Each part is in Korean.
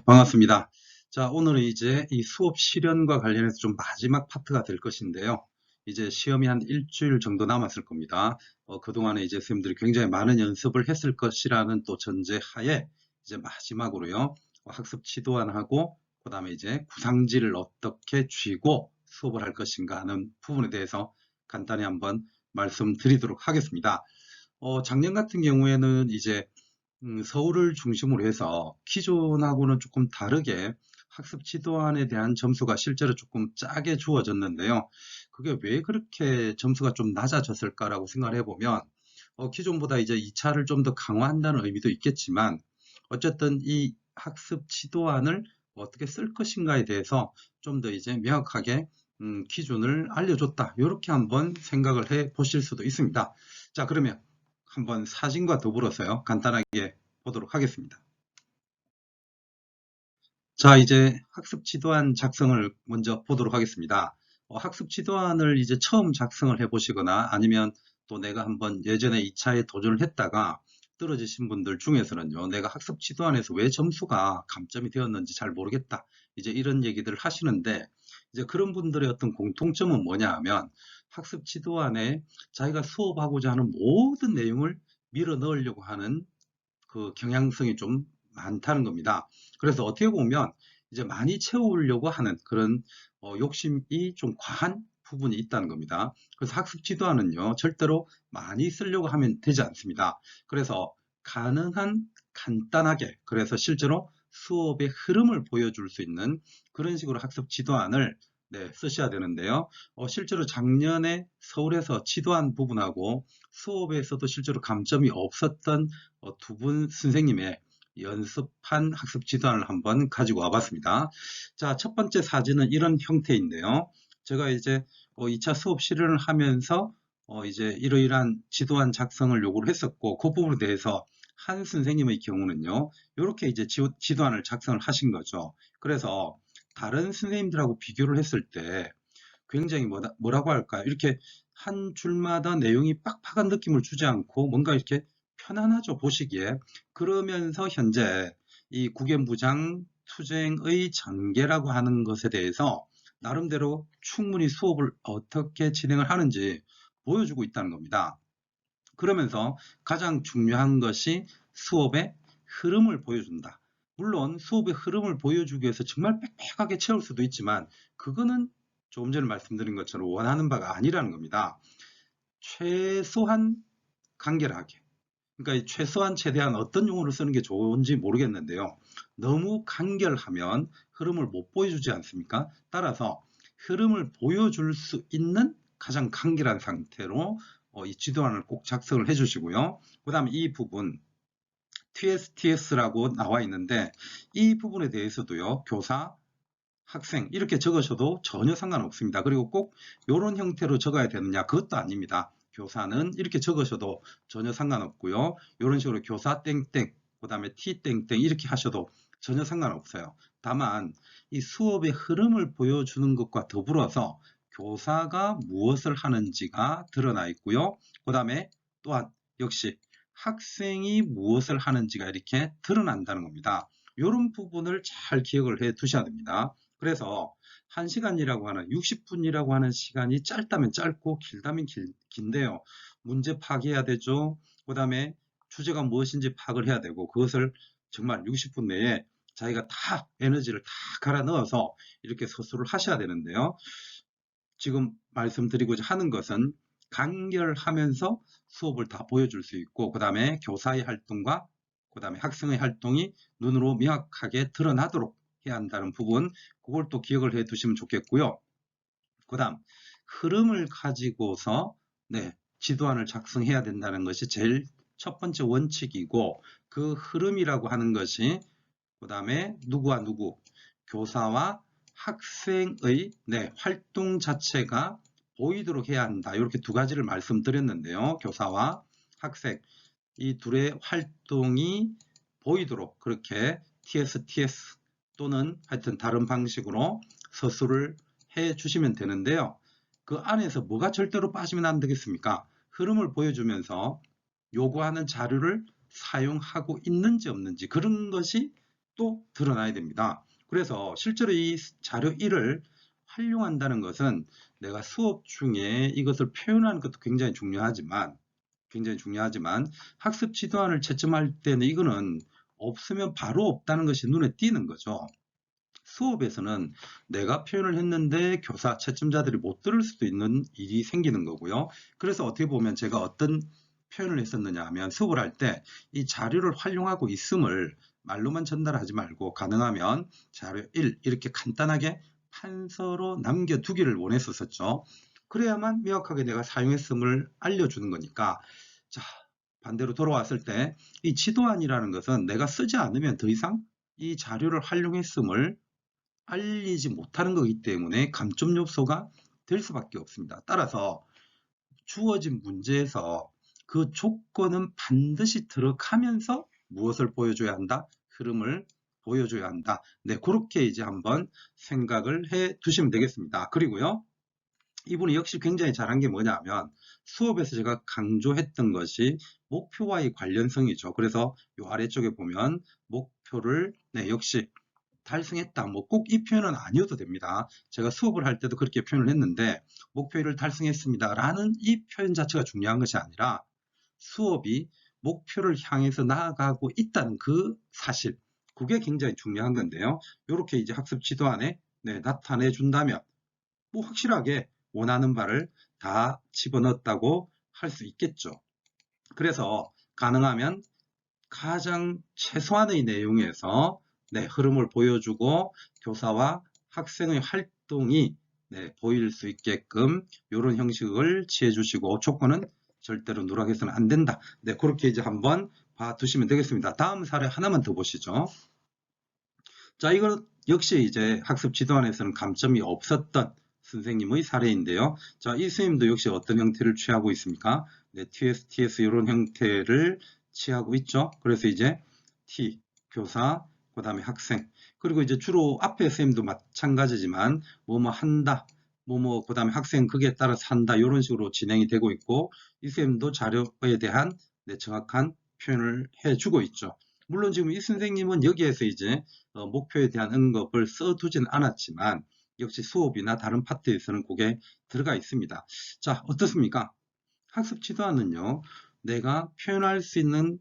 반갑습니다. 자, 오늘은 이제 이 수업 실현과 관련해서 좀 마지막 파트가 될 것인데요. 이제 시험이 한 일주일 정도 남았을 겁니다. 그동안에 이제 선생님들이 굉장히 많은 연습을 했을 것이라는 또 전제하에 이제 마지막으로요. 학습 지도안하고 그다음에 이제 구상지를 어떻게 쥐고 수업을 할 것인가 하는 부분에 대해서 간단히 한번 말씀드리도록 하겠습니다. 작년 같은 경우에는 이제 서울을 중심으로 해서 기존하고는 조금 다르게 학습 지도안에 대한 점수가 실제로 조금 짜게 주어졌는데요. 그게 왜 그렇게 점수가 좀 낮아졌을까라고 생각을 해보면, 기존보다 이제 2차를 좀 더 강화한다는 의미도 있겠지만, 어쨌든 이 학습 지도안을 어떻게 쓸 것인가에 대해서 좀 더 이제 명확하게 기준을 알려줬다. 이렇게 한번 생각을 해 보실 수도 있습니다. 자, 그러면 한번 사진과 더불어서요. 간단하게 보도록 하겠습니다. 자, 이제 학습 지도안 작성을 먼저 보도록 하겠습니다. 학습 지도안을 이제 처음 작성을 해 보시거나 아니면 또 내가 한번 예전에 2차에 도전을 했다가 떨어지신 분들 중에서는요, 내가 학습 지도안에서 왜 점수가 감점이 되었는지 잘 모르겠다. 이제 이런 얘기들을 하시는데, 이제 그런 분들의 어떤 공통점은 뭐냐 하면 학습 지도안에 자기가 수업하고자 하는 모든 내용을 밀어 넣으려고 하는 그 경향성이 좀 많다는 겁니다. 그래서 어떻게 보면 이제 많이 채우려고 하는 그런 욕심이 좀 과한 부분이 있다는 겁니다. 그래서 학습 지도안은요, 절대로 많이 쓰려고 하면 되지 않습니다. 그래서 가능한 간단하게, 그래서 실제로 수업의 흐름을 보여줄 수 있는 그런 식으로 학습 지도안을 쓰셔야 되는데요. 실제로 작년에 서울에서 지도안 부분하고 수업에서도 실제로 감점이 없었던 두 분 선생님의 연습한 학습 지도안을 한번 가지고 와봤습니다. 자, 첫 번째 사진은 이런 형태인데요. 제가 이제 2차 수업 실현을 하면서 이제 이러이러한 지도안 작성을 요구를 했었고, 그 부분에 대해서 한 선생님의 경우는요, 이렇게 이제 지도안을 작성을 하신 거죠. 그래서 다른 선생님들하고 비교를 했을 때 굉장히 뭐라고 할까요? 이렇게 한 줄마다 내용이 빡빡한 느낌을 주지 않고 뭔가 이렇게 편안하죠, 보시기에. 그러면서 현재 이 국연부장 투쟁의 전개라고 하는 것에 대해서 나름대로 충분히 수업을 어떻게 진행을 하는지 보여주고 있다는 겁니다. 그러면서 가장 중요한 것이 수업의 흐름을 보여준다. 물론 수업의 흐름을 보여주기 위해서 정말 빽빽하게 채울 수도 있지만 그거는 조금 전에 말씀드린 것처럼 원하는 바가 아니라는 겁니다. 최소한 간결하게. 그러니까 이 최소한 최대한 어떤 용어를 쓰는 게 좋은지 모르겠는데요. 너무 간결하면 흐름을 못 보여주지 않습니까? 따라서 흐름을 보여줄 수 있는 가장 간결한 상태로 이 지도안을 꼭 작성을 해주시고요. 그 다음에 이 부분 TSTS라고 나와 있는데 이 부분에 대해서도요. 교사, 학생 이렇게 적으셔도 전혀 상관없습니다. 그리고 꼭 이런 형태로 적어야 되느냐 그것도 아닙니다. 교사는 이렇게 적으셔도 전혀 상관없고요. 이런 식으로 교사 땡땡 그 다음에 T 땡땡 이렇게 하셔도 전혀 상관없어요. 다만 이 수업의 흐름을 보여주는 것과 더불어서 교사가 무엇을 하는지가 드러나 있고요. 그 다음에 또한 역시 학생이 무엇을 하는지가 이렇게 드러난다는 겁니다. 이런 부분을 잘 기억을 해 두셔야 됩니다. 그래서 1시간이라고 하는 60분이라고 하는 시간이 짧다면 짧고 길다면 긴데요. 문제 파악해야 되죠. 그 다음에 주제가 무엇인지 파악을 해야 되고 그것을 정말 60분 내에 자기가 다 에너지를 다 갈아 넣어서 이렇게 서술을 하셔야 되는데요. 지금 말씀드리고자 하는 것은 간결하면서 수업을 다 보여줄 수 있고 그 다음에 교사의 활동과 그 다음에 학생의 활동이 눈으로 명확하게 드러나도록 해야 한다는 부분 그걸 또 기억을 해 두시면 좋겠고요. 그 다음 흐름을 가지고서 지도안을 작성해야 된다는 것이 제일 첫 번째 원칙이고 그 흐름이라고 하는 것이 그 다음에 누구와 누구 교사와 학생의 활동 자체가 보이도록 해야 한다. 이렇게 두 가지를 말씀드렸는데요. 교사와 학생 이 둘의 활동이 보이도록 그렇게 TSTS 또는 하여튼 다른 방식으로 서술을 해 주시면 되는데요. 그 안에서 뭐가 절대로 빠지면 안 되겠습니까? 흐름을 보여주면서 요구하는 자료를 사용하고 있는지 없는지 그런 것이 또 드러나야 됩니다. 그래서 실제로 이 자료 1을 활용한다는 것은 내가 수업 중에 이것을 표현하는 것도 굉장히 중요하지만 학습 지도안을 채점할 때는 이거는 없으면 바로 없다는 것이 눈에 띄는 거죠. 수업에서는 내가 표현을 했는데 교사, 채점자들이 못 들을 수도 있는 일이 생기는 거고요. 그래서 어떻게 보면 제가 어떤 표현을 했었느냐 하면 수업을 할 때 이 자료를 활용하고 있음을 말로만 전달하지 말고 가능하면 자료 1 이렇게 간단하게 판서로 남겨두기를 원했었죠. 그래야만 명확하게 내가 사용했음을 알려주는 거니까. 자, 반대로 돌아왔을 때 이 지도안이라는 것은 내가 쓰지 않으면 더 이상 이 자료를 활용했음을 알리지 못하는 거기 때문에 감점 요소가 될 수밖에 없습니다. 따라서 주어진 문제에서 그 조건은 반드시 들어가면서 무엇을 보여줘야 한다? 흐름을 보여줘야 한다. 네, 그렇게 이제 한번 생각을 해 두시면 되겠습니다. 그리고요, 이분이 역시 굉장히 잘한 게 뭐냐면 수업에서 제가 강조했던 것이 목표와의 관련성이죠. 그래서 이 아래쪽에 보면 목표를 역시 달성했다. 뭐 꼭 이 표현은 아니어도 됩니다. 제가 수업을 할 때도 그렇게 표현을 했는데 목표를 달성했습니다. 라는 이 표현 자체가 중요한 것이 아니라 수업이 목표를 향해서 나아가고 있다는 그 사실, 그게 굉장히 중요한 건데요. 이렇게 이제 학습 지도안에 나타내 준다면 뭐 확실하게 원하는 바를 다 집어넣었다고 할 수 있겠죠. 그래서 가능하면 가장 최소한의 내용에서 흐름을 보여주고 교사와 학생의 활동이 보일 수 있게끔 이런 형식을 취해 주시고, 조건은 절대로 누락해서는 안 된다. 그렇게 이제 한번 봐두시면 되겠습니다. 다음 사례 하나만 더 보시죠. 자, 이건 역시 이제 학습 지도안에서는 감점이 없었던 선생님의 사례인데요. 자, 이 선생님도 역시 어떤 형태를 취하고 있습니까? TS 이런 형태를 취하고 있죠. 그래서 이제 T, 교사, 그 다음에 학생, 그리고 이제 주로 앞에 선생님도 마찬가지지만 뭐뭐 한다, 그 다음에 학생 그게 따라서 한다, 이런 식으로 진행이 되고 있고, 이 선생님도 자료에 대한 정확한 표현을 해주고 있죠. 물론 지금 이 선생님은 여기에서 이제 목표에 대한 언급을 써두진 않았지만 역시 수업이나 다른 파트에서는 그게 들어가 있습니다. 자, 어떻습니까? 학습 지도안은요, 내가 표현할 수 있는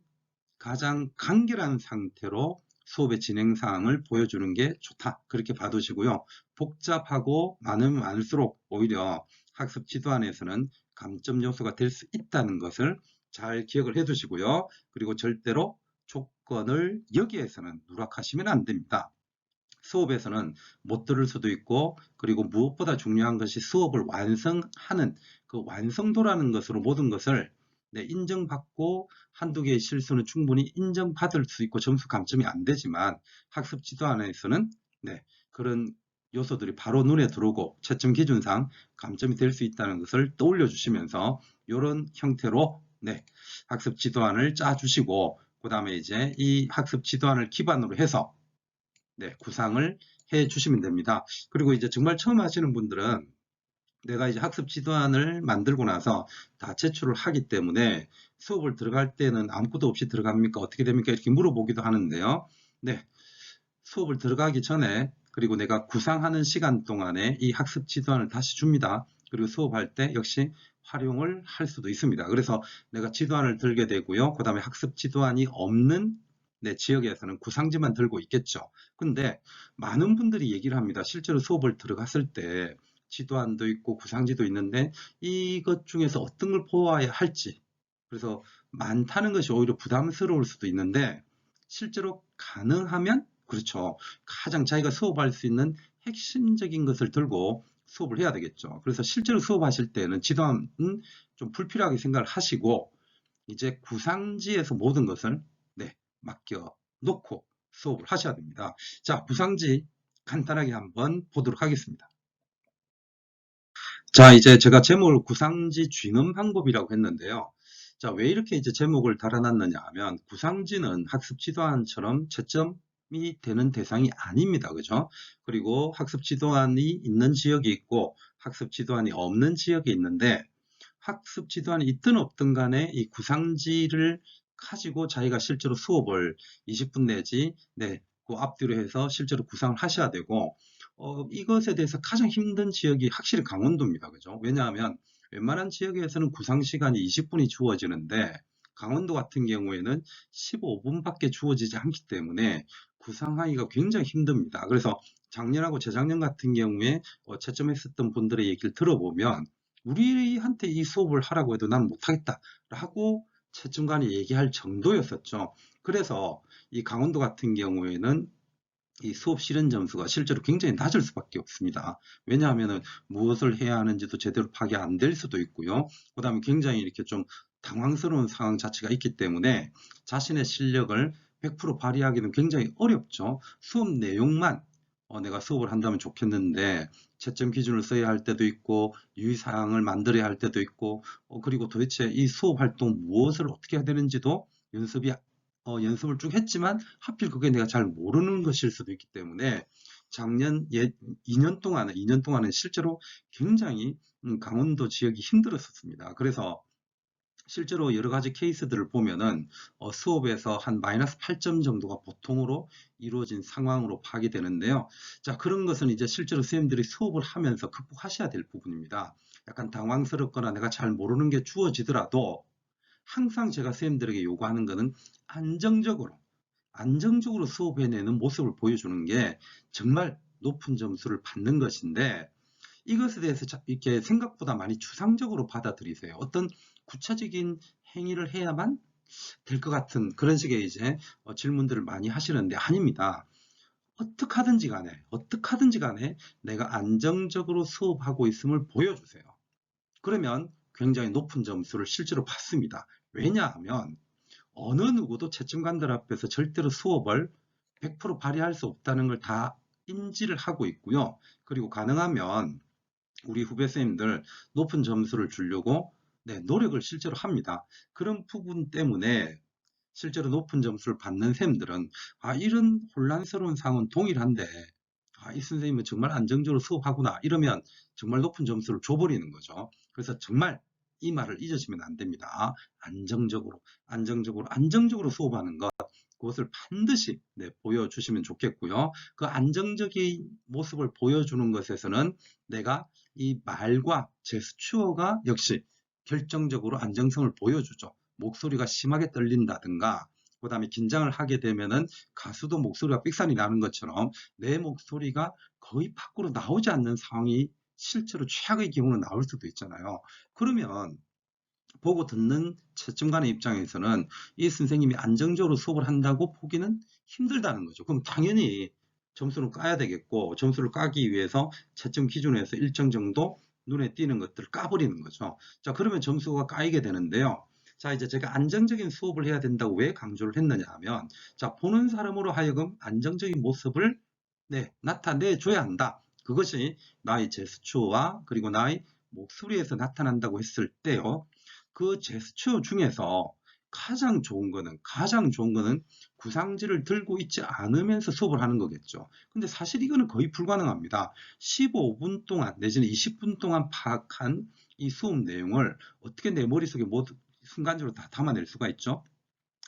가장 간결한 상태로 수업의 진행 사항을 보여주는 게 좋다. 그렇게 봐두시고요. 복잡하고 많으면 많을수록 오히려 학습 지도안에서는 감점 요소가 될 수 있다는 것을 잘 기억을 해 두시고요. 그리고 절대로 조건을 여기에서는 누락하시면 안 됩니다. 수업에서는 못 들을 수도 있고, 그리고 무엇보다 중요한 것이 수업을 완성하는 그 완성도라는 것으로 모든 것을 인정받고, 한두 개의 실수는 충분히 인정받을 수 있고 점수 감점이 안 되지만 학습 지도안에서는 그런 요소들이 바로 눈에 들어오고 채점 기준상 감점이 될 수 있다는 것을 떠올려 주시면서 이런 형태로 학습 지도안을 짜 주시고, 그 다음에 이제 이 학습 지도안을 기반으로 해서 구상을 해 주시면 됩니다. 그리고 이제 정말 처음 하시는 분들은 내가 이제 학습 지도안을 만들고 나서 다 제출을 하기 때문에 수업을 들어갈 때는 아무것도 없이 들어갑니까? 어떻게 됩니까? 이렇게 물어보기도 하는데요. 수업을 들어가기 전에, 그리고 내가 구상하는 시간 동안에 이 학습 지도안을 다시 줍니다. 그리고 수업할 때 역시 활용을 할 수도 있습니다. 그래서 내가 지도안을 들게 되고요. 그 다음에 학습 지도안이 없는 지역에서는 구상지만 들고 있겠죠. 근데 많은 분들이 얘기를 합니다. 실제로 수업을 들어갔을 때 지도안도 있고 구상지도 있는데 이것 중에서 어떤 걸 보아야 할지, 그래서 많다는 것이 오히려 부담스러울 수도 있는데 실제로 가능하면, 그렇죠, 가장 자기가 수업할 수 있는 핵심적인 것을 들고 수업을 해야 되겠죠. 그래서 실제로 수업하실 때는 지도안은 좀 불필요하게 생각을 하시고 이제 구상지에서 모든 것을 맡겨 놓고 수업을 하셔야 됩니다. 자, 구상지 간단하게 한번 보도록 하겠습니다. 자, 이제 제가 제목을 구상지 쥐는 방법이라고 했는데요. 자, 왜 이렇게 이제 제목을 달아놨느냐 하면 구상지는 학습 지도안처럼 채점이 되는 대상이 아닙니다. 그죠? 그리고 학습 지도안이 있는 지역이 있고 학습 지도안이 없는 지역이 있는데, 학습 지도안이 있든 없든 간에 이 구상지를 가지고 자기가 실제로 수업을 20분 내지 그 앞뒤로 해서 실제로 구상을 하셔야 되고, 이것에 대해서 가장 힘든 지역이 확실히 강원도입니다. 그죠? 왜냐하면 웬만한 지역에서는 구상 시간이 20분이 주어지는데 강원도 같은 경우에는 15분밖에 주어지지 않기 때문에 구상하기가 굉장히 힘듭니다. 그래서 작년하고 재작년 같은 경우에 채점했었던 분들의 얘기를 들어보면 우리한테 이 수업을 하라고 해도 난 못하겠다 라고 채점관이 얘기할 정도였었죠. 그래서 이 강원도 같은 경우에는 이 수업 실현 점수가 실제로 굉장히 낮을 수밖에 없습니다. 왜냐하면 무엇을 해야 하는지도 제대로 파악이 안 될 수도 있고요. 그 다음에 굉장히 이렇게 좀 당황스러운 상황 자체가 있기 때문에 자신의 실력을 100% 발휘하기는 굉장히 어렵죠. 수업 내용만 내가 수업을 한다면 좋겠는데 채점 기준을 써야 할 때도 있고 유의사항을 만들어야 할 때도 있고 그리고 도대체 이 수업 활동 무엇을 어떻게 해야 되는지도 연습을 쭉 했지만 하필 그게 내가 잘 모르는 것일 수도 있기 때문에 작년 2년 동안은 실제로 굉장히 강원도 지역이 힘들었었습니다. 그래서 실제로 여러 가지 케이스들을 보면은 수업에서 한 마이너스 8점 정도가 보통으로 이루어진 상황으로 파악이 되는데요. 자, 그런 것은 이제 실제로 선생님들이 수업을 하면서 극복하셔야 될 부분입니다. 약간 당황스럽거나 내가 잘 모르는 게 주어지더라도 항상 제가 선생님들에게 요구하는 것은 안정적으로 수업해내는 모습을 보여주는 게 정말 높은 점수를 받는 것인데 이것에 대해서 이렇게 생각보다 많이 추상적으로 받아들이세요. 어떤 구체적인 행위를 해야만 될 것 같은 그런 식의 이제 질문들을 많이 하시는데 아닙니다. 어떻게 하든지 간에 내가 안정적으로 수업하고 있음을 보여주세요. 그러면 굉장히 높은 점수를 실제로 받습니다. 왜냐하면 어느 누구도 채점관들 앞에서 절대로 수업을 100% 발휘할 수 없다는 걸 다 인지를 하고 있고요. 그리고 가능하면 우리 후배 선생님들 높은 점수를 주려고 노력을 실제로 합니다. 그런 부분 때문에 실제로 높은 점수를 받는 쌤들은 이런 혼란스러운 상황은 동일한데 이 선생님은 정말 안정적으로 수업하구나 이러면 정말 높은 점수를 줘버리는 거죠. 그래서 정말 이 말을 잊으시면 안 됩니다. 안정적으로 수업하는 것 그것을 반드시 보여주시면 좋겠고요. 그 안정적인 모습을 보여주는 것에서는 내가 이 말과 제스처가 역시 결정적으로 안정성을 보여주죠. 목소리가 심하게 떨린다든가 그 다음에 긴장을 하게 되면은 가수도 목소리가 삑사리 나는 것처럼 내 목소리가 거의 밖으로 나오지 않는 상황이 실제로 최악의 경우는 나올 수도 있잖아요. 그러면 보고 듣는 채점관의 입장에서는 이 선생님이 안정적으로 수업을 한다고 보기는 힘들다는 거죠. 그럼 당연히 점수를 까야 되겠고 점수를 까기 위해서 채점 기준에서 일정 정도 눈에 띄는 것들을 까버리는 거죠. 자, 그러면 점수가 까이게 되는데요. 자, 이제 제가 안정적인 수업을 해야 된다고 왜 강조를 했느냐 하면 자, 보는 사람으로 하여금 안정적인 모습을 나타내줘야 한다. 그것이 나의 제스처와 그리고 나의 목소리에서 나타난다고 했을 때요. 그 제스처 중에서 가장 좋은 거는 구상지를 들고 있지 않으면서 수업을 하는 거겠죠. 근데 사실 이거는 거의 불가능합니다. 15분 동안 내지는 20분 동안 파악한 이 수업 내용을 어떻게 내 머릿속에 모두 순간적으로 다 담아낼 수가 있죠.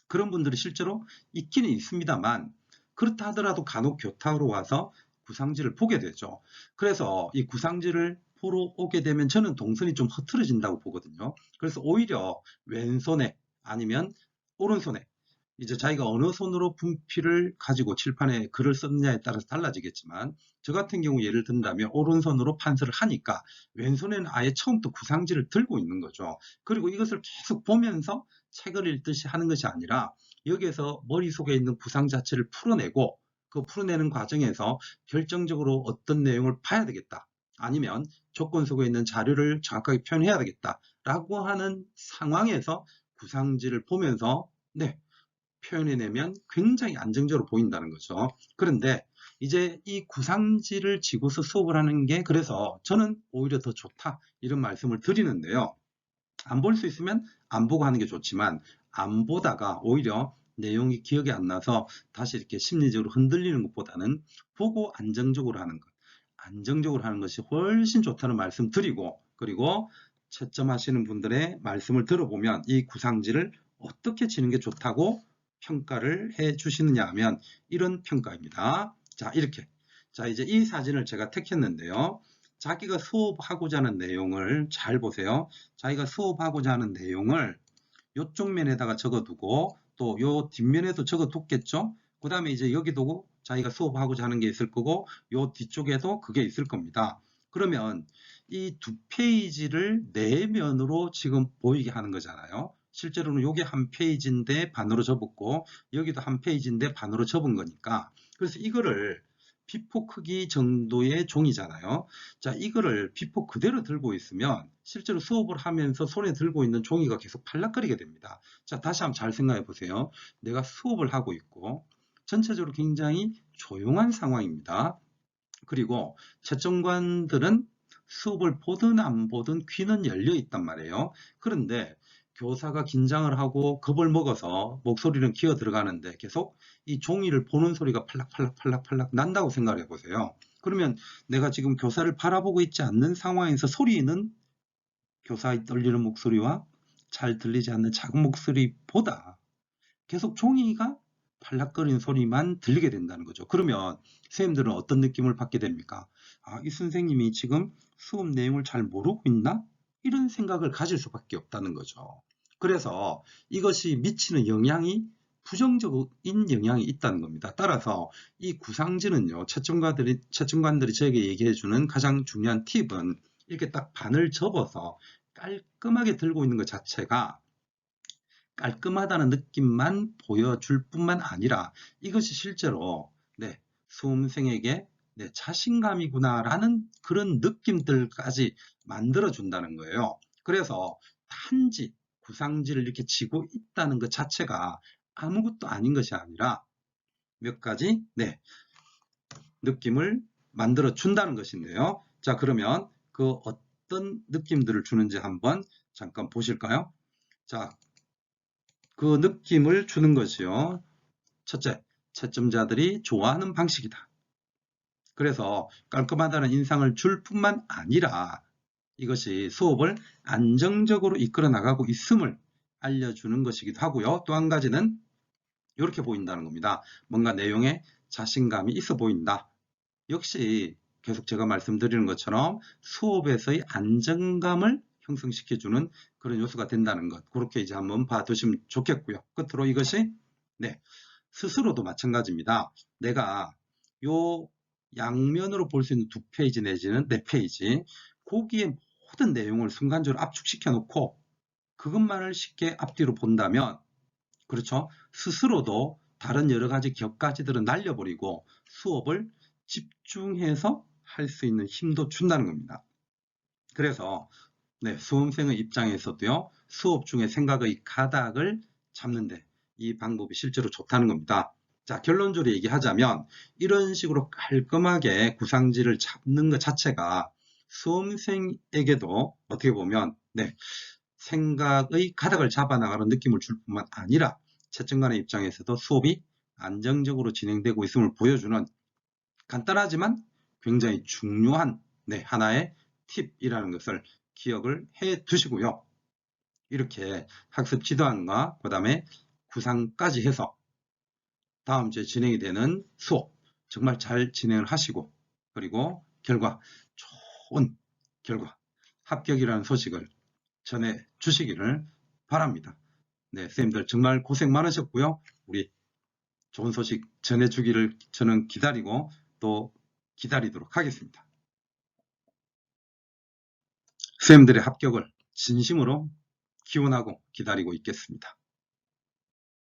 그런 분들이 실제로 있기는 있습니다만 그렇다 하더라도 간혹 교탁으로 와서 구상지를 보게 되죠. 그래서 이 구상지를 보러 오게 되면 저는 동선이 좀 흐트러진다고 보거든요. 그래서 오히려 왼손에 아니면 오른손에 이제 자기가 어느 손으로 분필을 가지고 칠판에 글을 썼느냐에 따라서 달라지겠지만 저 같은 경우 예를 든다면 오른손으로 판서를 하니까 왼손에는 아예 처음부터 구상지를 들고 있는 거죠. 그리고 이것을 계속 보면서 책을 읽듯이 하는 것이 아니라 여기에서 머릿속에 있는 구상 자체를 풀어내고 그 풀어내는 과정에서 결정적으로 어떤 내용을 봐야 되겠다. 아니면 조건 속에 있는 자료를 정확하게 표현해야 되겠다. 라고 하는 상황에서 구상지를 보면서 표현해내면 굉장히 안정적으로 보인다는 거죠. 그런데 이제 이 구상지를 지고서 수업을 하는 게 그래서 저는 오히려 더 좋다 이런 말씀을 드리는데요. 안 볼 수 있으면 안 보고 하는 게 좋지만 안 보다가 오히려 내용이 기억이 안 나서 다시 이렇게 심리적으로 흔들리는 것보다는 보고 안정적으로 하는 것이 훨씬 좋다는 말씀 드리고 그리고 채점하시는 분들의 말씀을 들어보면 이 구상지를 어떻게 치는 게 좋다고 평가를 해 주시느냐 하면 이런 평가입니다. 자, 이렇게. 자, 이제 이 사진을 제가 택했는데요. 자기가 수업하고자 하는 내용을 잘 보세요. 자기가 수업하고자 하는 내용을 이쪽 면에다가 적어두고 또 요 뒷면에도 적어뒀겠죠. 그 다음에 이제 여기도 자기가 수업하고자 하는 게 있을 거고 요 뒤쪽에도 그게 있을 겁니다. 그러면 이 두 페이지를 내면으로 지금 보이게 하는 거잖아요. 실제로는 요게 한 페이지인데 반으로 접었고 여기도 한 페이지인데 반으로 접은 거니까, 그래서 이거를 B4 크기 정도의 종이잖아요. 자, 이거를 B4 그대로 들고 있으면 실제로 수업을 하면서 손에 들고 있는 종이가 계속 팔락거리게 됩니다. 자, 다시 한번 잘 생각해 보세요. 내가 수업을 하고 있고 전체적으로 굉장히 조용한 상황입니다. 그리고 채점관들은 수업을 보든 안 보든 귀는 열려 있단 말이에요. 그런데 교사가 긴장을 하고 겁을 먹어서 목소리는 기어 들어가는데 계속 이 종이를 보는 소리가 팔락팔락 난다고 생각해 보세요. 그러면 내가 지금 교사를 바라보고 있지 않는 상황에서 소리는 교사의 떨리는 목소리와 잘 들리지 않는 작은 목소리보다 계속 종이가 팔락거리는 소리만 들리게 된다는 거죠. 그러면 선생님들은 어떤 느낌을 받게 됩니까? 아, 이 선생님이 지금 수업 내용을 잘 모르고 있나? 이런 생각을 가질 수밖에 없다는 거죠. 그래서 이것이 미치는 영향이 부정적인 영향이 있다는 겁니다. 따라서 이 구상지는요, 채점관들이 저에게 얘기해주는 가장 중요한 팁은 이렇게 딱 반을 접어서 깔끔하게 들고 있는 것 자체가 깔끔하다는 느낌만 보여줄 뿐만 아니라 이것이 실제로 수험생에게 자신감이구나라는 그런 느낌들까지 만들어준다는 거예요. 그래서 단지 구상지를 이렇게 쥐고 있다는 것 자체가 아무것도 아닌 것이 아니라 몇 가지 느낌을 만들어 준다는 것인데요. 자, 그러면 그 어떤 느낌들을 주는지 한번 잠깐 보실까요? 자, 그 느낌을 주는 것이요. 첫째, 채점자들이 좋아하는 방식이다. 그래서 깔끔하다는 인상을 줄 뿐만 아니라 이것이 수업을 안정적으로 이끌어 나가고 있음을 알려주는 것이기도 하고요. 또 한 가지는 이렇게 보인다는 겁니다. 뭔가 내용에 자신감이 있어 보인다. 역시 계속 제가 말씀드리는 것처럼 수업에서의 안정감을 형성시켜주는 그런 요소가 된다는 것. 그렇게 이제 한번 봐두시면 좋겠고요. 끝으로 이것이 스스로도 마찬가지입니다. 내가 요 양면으로 볼 수 있는 두 페이지 내지는 네 페이지, 거기에 모든 내용을 순간적으로 압축시켜 놓고 그것만을 쉽게 앞뒤로 본다면, 그렇죠? 스스로도 다른 여러 가지 격가지들은 날려버리고 수업을 집중해서 할 수 있는 힘도 준다는 겁니다. 그래서 수험생의 입장에서도요, 수업 중에 생각의 가닥을 잡는데 이 방법이 실제로 좋다는 겁니다. 자, 결론적으로 얘기하자면 이런 식으로 깔끔하게 구상지를 잡는 것 자체가 수험생에게도 어떻게 보면 생각의 가닥을 잡아나가는 느낌을 줄 뿐만 아니라 채점관의 입장에서도 수업이 안정적으로 진행되고 있음을 보여주는 간단하지만 굉장히 중요한 하나의 팁이라는 것을 기억을 해 두시고요. 이렇게 학습 지도안과 그 다음에 구상까지 해서 다음 주에 진행이 되는 수업 정말 잘 진행을 하시고, 그리고 결과 좋은 결과 합격이라는 소식을 전해 주시기를 바랍니다. 선생님들 정말 고생 많으셨고요. 우리 좋은 소식 전해주기를 저는 기다리고 또 기다리도록 하겠습니다. 선생님들의 합격을 진심으로 기원하고 기다리고 있겠습니다.